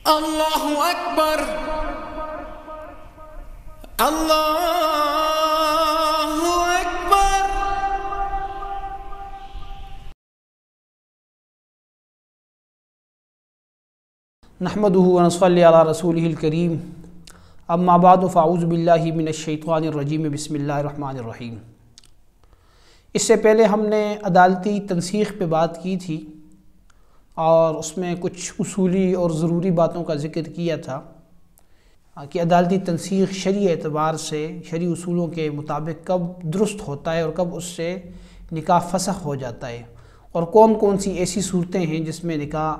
اللہ اکبر اللہ اکبر۔ نحمدہ ونصلی علی رسولہ الکریم، اما بعد فاعوذ باللہ من الشیطان الرجیم، بسم اللہ الرحمن الرحیم۔ اس سے پہلے ہم نے عدالتی تنسیخ پہ بات کی تھی اور اس میں کچھ اصولی اور ضروری باتوں کا ذکر کیا تھا کہ عدالتی تنسیخ شرعی اعتبار سے شرعی اصولوں کے مطابق کب درست ہوتا ہے اور کب اس سے نکاح فسخ ہو جاتا ہے، اور کون کون سی ایسی صورتیں ہیں جس میں نکاح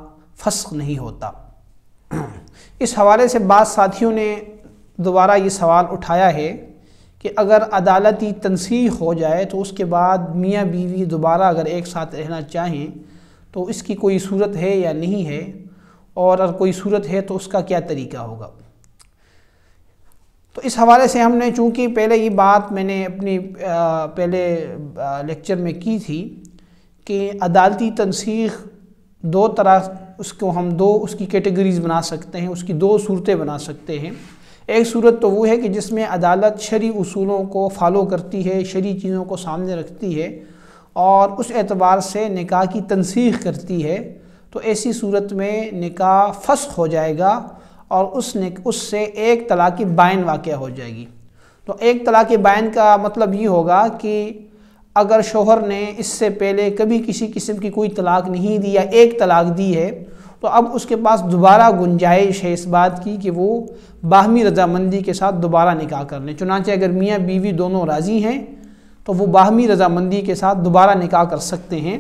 فسخ نہیں ہوتا۔ اس حوالے سے بعض ساتھیوں نے دوبارہ یہ سوال اٹھایا ہے کہ اگر عدالتی تنسیخ ہو جائے تو اس کے بعد میاں بیوی دوبارہ اگر ایک ساتھ رہنا چاہیں تو اس کی کوئی صورت ہے یا نہیں ہے، اور اگر کوئی صورت ہے تو اس کا کیا طریقہ ہوگا۔ تو اس حوالے سے ہم نے چونکہ پہلے یہ بات میں نے اپنی پہلے لیکچر میں کی تھی کہ عدالتی تنسیخ دو طرح اس کی کیٹیگریز بنا سکتے ہیں، اس کی دو صورتیں بنا سکتے ہیں۔ ایک صورت تو وہ ہے کہ جس میں عدالت شرعی اصولوں کو فالو کرتی ہے، شرعی چیزوں کو سامنے رکھتی ہے اور اس اعتبار سے نکاح کی تنسیخ کرتی ہے، تو ایسی صورت میں نکاح فسخ ہو جائے گا اور اس سے ایک طلاق بائن واقع ہو جائے گی۔ تو ایک طلاق بائن کا مطلب یہ ہوگا کہ اگر شوہر نے اس سے پہلے کبھی کسی قسم کی کوئی طلاق نہیں دی یا ایک طلاق دی ہے تو اب اس کے پاس دوبارہ گنجائش ہے اس بات کی کہ وہ باہمی رضامندی کے ساتھ دوبارہ نکاح کر لیں۔ چنانچہ اگر میاں بیوی دونوں راضی ہیں تو وہ باہمی رضامندی کے ساتھ دوبارہ نکاح کر سکتے ہیں،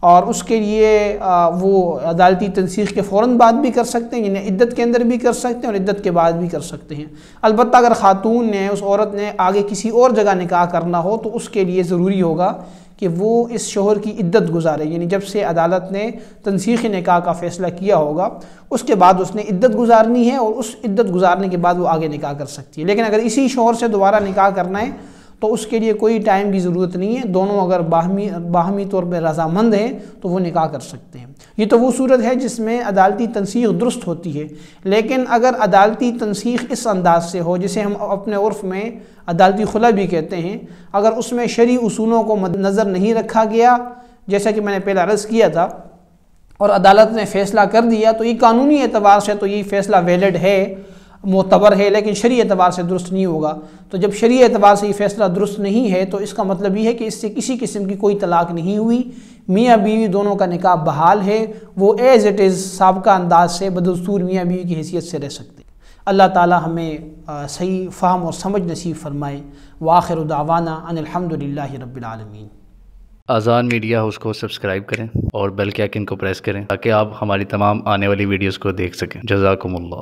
اور اس کے لیے وہ عدالتی تنسیخ کے فوراً بعد بھی کر سکتے ہیں، یعنی عدت کے اندر بھی کر سکتے ہیں اور عدت کے بعد بھی کر سکتے ہیں۔ البتہ اگر خاتون نے، اس عورت نے آگے کسی اور جگہ نکاح کرنا ہو تو اس کے لیے ضروری ہوگا کہ وہ اس شوہر کی عدت گزارے، یعنی جب سے عدالت نے تنسیخ نکاح کا فیصلہ کیا ہوگا اس کے بعد اس نے عدت گزارنی ہے، اور اس عدت گزارنے کے بعد وہ آگے نکاح کر سکتی ہے۔ لیکن اگر اسی شوہر سے دوبارہ نکاح کرنا ہے تو اس کے لیے کوئی ٹائم کی ضرورت نہیں ہے، دونوں اگر باہمی طور پہ رضامند ہیں تو وہ نکاح کر سکتے ہیں۔ یہ تو وہ صورت ہے جس میں عدالتی تنسیخ درست ہوتی ہے۔ لیکن اگر عدالتی تنسیخ اس انداز سے ہو جسے ہم اپنے عرف میں عدالتی خلا بھی کہتے ہیں، اگر اس میں شرعی اصولوں کو مد نظر نہیں رکھا گیا، جیسا کہ میں نے پہلے عرض کیا تھا، اور عدالت نے فیصلہ کر دیا تو یہ قانونی اعتبار سے تو یہ فیصلہ ویلڈ ہے، معتبر ہے، لیکن شرعی اعتبار سے درست نہیں ہوگا۔ تو جب شرعی اعتبار سے یہ فیصلہ درست نہیں ہے تو اس کا مطلب یہ ہے کہ اس سے کسی قسم کی کوئی طلاق نہیں ہوئی، میاں بیوی دونوں کا نکاح بحال ہے، وہ ایز اٹ از سابقہ انداز سے بدستور میاں بیوی کی حیثیت سے رہ سکتے ہیں۔ اللہ تعالی ہمیں صحیح فہم اور سمجھ نصیب فرمائے۔ وآخر دعوانا ان الحمدللہ رب العالمین۔ آذان میڈیا ہاؤس کو سبسکرائب کریں اور بیل کے آئکن کو پریس کریں تاکہ آپ ہماری تمام آنے والی ویڈیوز کو دیکھ سکیں۔ جزاکم اللہ۔